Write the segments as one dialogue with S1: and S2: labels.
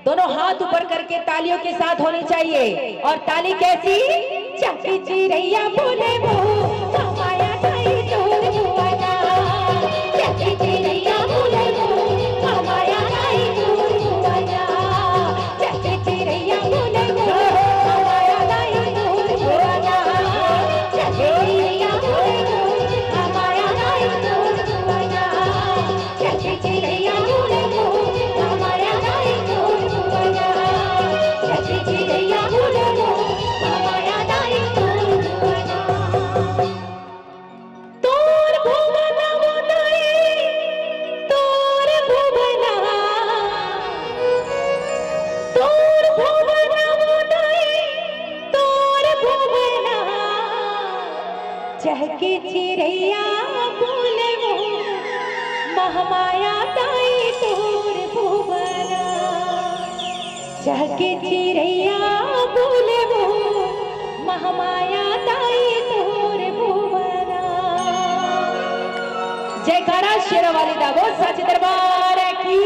S1: दोनों हाथ ऊपर करके तालियों के साथ होनी चाहिए। और ताली कैसी? चकी चिरैया बोले वो माया ढाई तोर बुआना, चकी चिरैया बोले वो माया ढाई तोर बुआना, चकी चिरैया बोले वो माया ढाई तोर बुआना, चकी चिरैया बोले वो माया ढाई तोर बुआना, चकी चिरैया बोले वो माया ढाई तोर बुआना, चकी चिरैया बोले वो माया ढाई तोर बुआना। तोर भुवना उदय, तोर भुवना, तोर भुवना उदय, तोर भुवना, चहके चिरैया बोले वो महामाया दाई तोर भुवना, चहके चिरैया बोले वो महामाया दाई तोर भुवना। जयकारा शेरों वाली दा बोल सच दरबार की,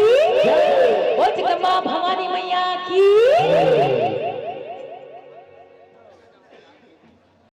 S1: बोल जगदम्बा भवानी मैया की।